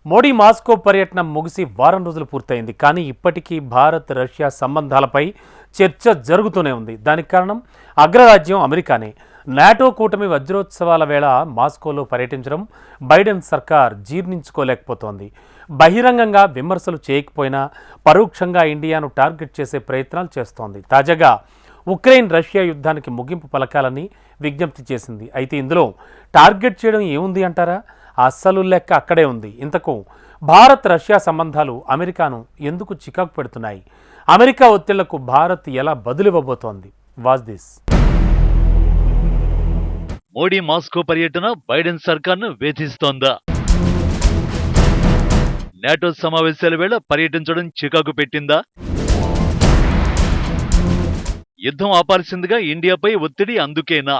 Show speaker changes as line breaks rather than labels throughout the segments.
Modi Moscow పర్యటన ముగిసి వారం రోజులు పూర్తయింది. కానీ ఇప్పటికీ భారత్ రష్యా సంబంధాలపై చర్చ జరుగుతూనే ఉంది. దానికి కారణం అగ్రరాజ్యం అమెరికానే. నాటో కూటమి వజ్రోత్సవాల వేళ మాస్కోలో పర్యటించడం బైడెన్ సర్కార్ జీర్ణించుకోలేకపోతోంది. బహిరంగంగా విమర్శలు చేయకపోయినా పరోక్షంగా ఇండియాను టార్గెట్ చేసే ప్రయత్నాలు చేస్తోంది. తాజాగా ఉక్రెయిన్ రష్యా యుద్ధానికి ముగింపు పలకాలని విజ్ఞప్తి చేసింది. అయితే ఇందులో టార్గెట్ చేయడం ఏముంది అంటారా? అస్సలు లెక్క అక్కడే ఉంది. ఇంతకు భారత్ రష్యా సంబంధాలు అమెరికాను ఎందుకు చికాకు పెడుతున్నాయి? అమెరికా ఒత్తిళ్లకు భారత్ ఎలా బదులివ్వబోతోంది? Watch this.
మోడీ మాస్కో పర్యటన బైడెన్ సర్కార్ను వేధిస్తోందా? నాటో సమావేశాల వేళ పర్యటించడం చికాకు పెట్టిందా? యుద్ధం ఆపాల్సిందిగా ఇండియాపై ఒత్తిడి అందుకేనా?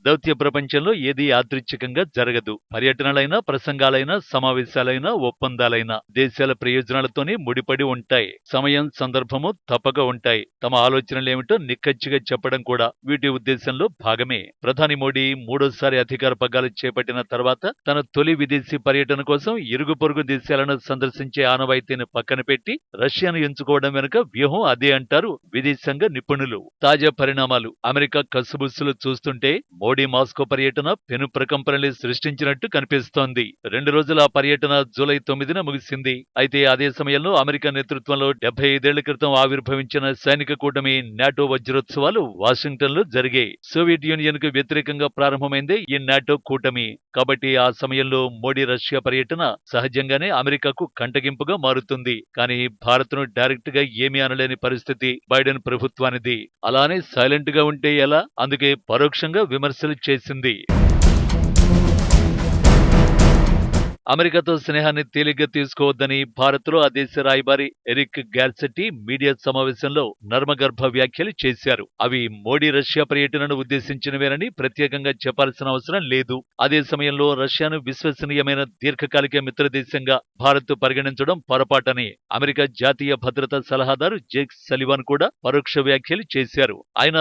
దౌత్య ప్రపంచంలో ఏది యాదృచ్ఛికంగా జరగదు. పర్యటనలైనా, ప్రసంగాలైనా, సమావేశాలైనా, ఒప్పందాలైనా దేశాల ప్రయోజనాలతోనే ముడిపడి ఉంటాయి. సమయం, సందర్భము తప్పక ఉంటాయి. తమ ఆలోచనలేమిటో నిక్కచ్చిగా చెప్పడం కూడా వీటి ఉద్దేశంలో భాగమే. ప్రధాని మోడీ మూడోసారి అధికార పగ్గాలు చేపట్టిన తర్వాత తన తొలి విదేశీ పర్యటన కోసం ఇరుగు పొరుగు దేశాలను సందర్శించే ఆనవాయితీని పక్కన పెట్టి రష్యాను ఎంచుకోవడం వెనుక వ్యూహం అదే అంటారు విదేశాంగ నిపుణులు. తాజా పరిణామాలు అమెరికా కసుబుస్సులు చూస్తుంటే మోడీ మాస్కో పర్యటన పెను ప్రకంపనలు సృష్టించినట్టు కనిపిస్తోంది. 2 రోజుల పర్యటన జూలై 9న ముగిసింది. అయితే అదే సమయంలో అమెరికా నేతృత్వంలో 75 ఏళ్ల క్రితం ఆవిర్భవించిన సైనిక కూటమి నాటో వజ్రోత్సవాలు వాషింగ్టన్లో జరిగాయి. సోవియట్ యూనియన్ కు వ్యతిరేకంగా ప్రారంభమైందే ఈ నాటో కూటమి. కాబట్టి ఆ సమయంలో మోడీ రష్యా పర్యటన సహజంగానే అమెరికాకు కంటగింపుగా మారుతుంది. కానీ భారత్ను డైరెక్ట్ గా ఏమీ అనలేని పరిస్థితి బైడెన్ ప్రభుత్వానిది. అలానే సైలెంట్ గా ఉంటే ఎలా? అందుకే పరోక్షంగా విమర్శలు చేసింది. అమెరికాతో స్నేహాన్ని తేలిగ్గా తీసుకోవద్దని భారత్లో ఆ దేశ రాయబారి ఎరిక్ గార్సెట్టి మీడియా సమావేశంలో నర్మగర్భ వ్యాఖ్యలు చేశారు. అవి మోడీ రష్యా పర్యటనను ఉద్దేశించినవేనని ప్రత్యేకంగా చెప్పాల్సిన అవసరం లేదు. అదే సమయంలో రష్యాను విశ్వసనీయమైన దీర్ఘకాలిక మిత్రదేశంగా భారత్ పరిగణించడం పొరపాటని అమెరికా జాతీయ భద్రతా సలహాదారు జేక్ సలివాన్ కూడా పరోక్ష వ్యాఖ్యలు చేశారు. ఆయన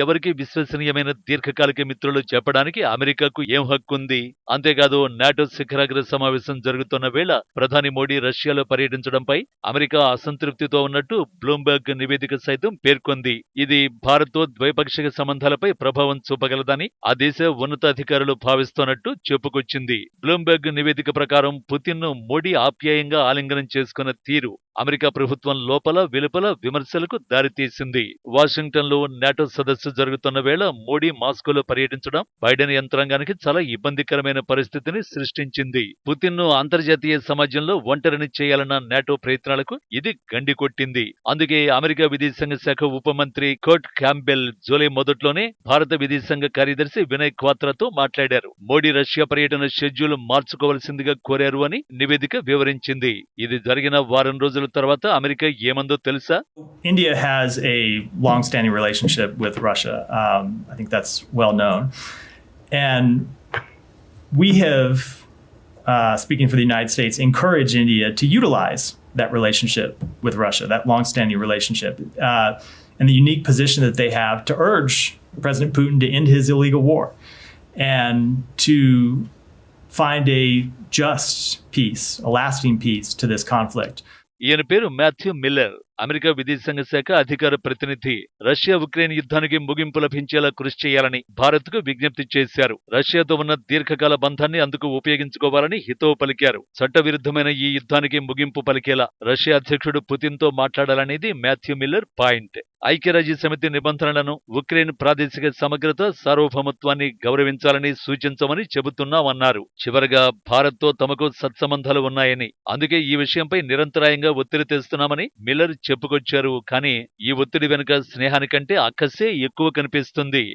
ఎవరికి విశ్వసనీయమైన దీర్ఘకాలిక మిత్రులు చెప్పడానికి అమెరికాకు ఏం హక్కుంది? అంతేకాదు నాటో శిఖరాగ్ర సమావేశం జరుగుతున్న వేళ ప్రధాని మోడీ రష్యాలో పర్యటించడంపై అమెరికా అసంతృప్తితో ఉన్నట్టు బ్లూంబర్గ్ నివేదిక సైతం పేర్కొంది. ఇది భారత్తో ద్వైపాక్షిక సంబంధాలపై ప్రభావం చూపగలదని ఆ దేశ ఉన్నతాధికారులు భావిస్తున్నట్టు చెప్పుకొచ్చింది. బ్లూంబర్గ్ నివేదిక ప్రకారం పుతిన్ ను మోడీ ఆప్యాయంగా ఆలింగనం చేసుకున్న తీరు అమెరికా ప్రభుత్వం లోపల వెలుపల విమర్శలకు దారితీసింది. వాషింగ్టన్ లో నాటో సదస్సు జరుగుతున్న వేళ మోడీ మాస్కోలో పర్యటించడం బైడెన్ యంత్రాంగానికి చాలా ఇబ్బందికరమైన పరిస్థితిని సృష్టించింది. పుతిన్ ను అంతర్జాతీయ సమాజంలో ఒంటరిని చేయాలన్న నాటో ప్రయత్నాలకు ఇది గండి కొట్టింది. అందుకే అమెరికా విదేశాంగ శాఖ ఉప మంత్రి కర్ట్ క్యాంబెల్ జూలై మొదట్లోనే భారత విదేశాంగ కార్యదర్శి వినయ్ క్వాత్రాతో మాట్లాడారు. మోడీ రష్యా పర్యటన షెడ్యూల్ మార్చుకోవాల్సిందిగా కోరారు అని నివేదిక వివరించింది. ఇది జరిగిన వారం రోజుల తర్వాత అమెరికా ఏమందో తెలుసా?
India has a long-standing relationship with Russia. I think that's well known. And we have, speaking for the United States, encouraged India to utilize that relationship with Russia, that long-standing relationship, and the unique position that they have to urge President Putin to end his illegal war and to find a just peace, a lasting peace to this conflict.
ఈయన పేరు Matthew Miller. America విదేశాంగ శాఖ అధికార ప్రతినిధి. Russia Ukraine యుద్ధానికి ముగింపు లభించేలా కృషి చేయాలని భారత్ కు విజ్ఞప్తి చేశారు. రష్యాతో ఉన్న దీర్ఘకాల బంధాన్ని అందుకు ఉపయోగించుకోవాలని హితవు పలికారు. చట్టవిరుద్ధమైన ఈ యుద్ధానికి ముగింపు పలికేలా రష్యా అధ్యక్షుడు పుతిన్ తో మాట్లాడాలనేది మాథ్యూ మిల్లర్ పాయింట్. ఐక్యరాజ్య సమితి నిబంధనలను, ఉక్రెయిన్ ప్రాదేశిక సమగ్రత, సార్వభౌమత్వాన్ని గౌరవించాలని సూచించమని చెబుతున్నామన్నారు. చివరగా భారత్ తో తమకు సత్సంబంధాలు ఉన్నాయని, అందుకే ఈ విషయంపై నిరంతరాయంగా ఒత్తిడి తెస్తున్నామని మిల్లర్ చెప్పుకొచ్చారు. కానీ ఈ ఒత్తిడి వెనుక స్నేహానికంటే అక్కసే ఎక్కువ కనిపిస్తుంది.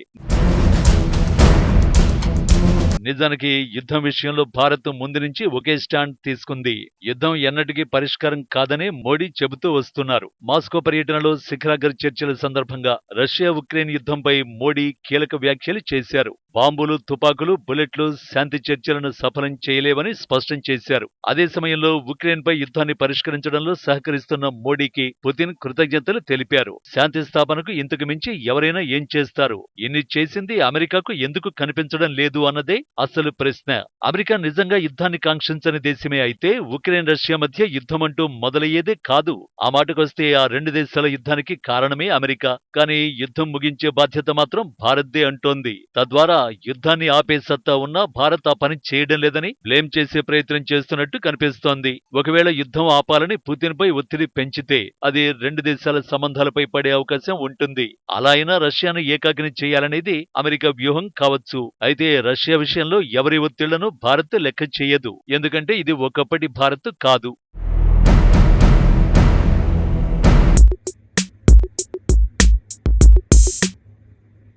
నిజానికి యుద్ధం విషయంలో భారత్ ముందు నుంచి ఒకే స్టాండ్ తీసుకుంది. యుద్ధం ఎన్నటికీ పరిష్కారం కాదనే మోడీ చెబుతూ వస్తున్నారు. మాస్కో పర్యటనలో శిఖరాగ్ర చర్చల సందర్భంగా రష్యా ఉక్రెయిన్ యుద్ధంపై మోడీ కీలక వ్యాఖ్యలు చేశారు. బాంబులు, తుపాకులు, బుల్లెట్లు శాంతి చర్చలను సఫలం చేయలేవని స్పష్టం చేశారు. అదే సమయంలో ఉక్రెయిన్పై యుద్ధాన్ని పరిష్కరించడంలో సహకరిస్తున్న మోడీకి పుతిన్ కృతజ్ఞతలు తెలిపారు. శాంతి స్థాపనకు ఇంతకు మించి ఎవరైనా ఏం చేస్తారు? ఇన్ని చేసింది అమెరికాకు ఎందుకు కనిపించడం లేదు అన్నదే అసలు ప్రశ్న. అమెరికా నిజంగా యుద్ధాన్ని కాంక్షించని దేశమే అయితే ఉక్రెయిన్, రష్యా మధ్య యుద్ధమంటూ మొదలయ్యేదే కాదు. ఆ మాటకొస్తే ఆ రెండు దేశాల యుద్ధానికి కారణమే అమెరికా. కానీ యుద్ధం ముగించే బాధ్యత మాత్రం భారత్దే అంటోంది. తద్వారా యుద్ధాన్ని ఆపే సత్తా ఉన్నా భారత్ ఆ పని చేయడం లేదని బ్లేమ్ చేసే ప్రయత్నం చేస్తున్నట్టు కనిపిస్తోంది. ఒకవేళ యుద్ధం ఆపాలని పుతిన్ పై ఒత్తిడి పెంచితే అది రెండు దేశాల సంబంధాలపై పడే అవకాశం ఉంటుంది. అలా అయినా రష్యాను ఏకాకిని చేయాలనేది అమెరికా వ్యూహం కావచ్చు. అయితే రష్యా విషయంలో ఎవరి ఒత్తిళ్లను భారత్ లెక్క చేయదు. ఎందుకంటే ఇది ఒకప్పటి భారత్ కాదు.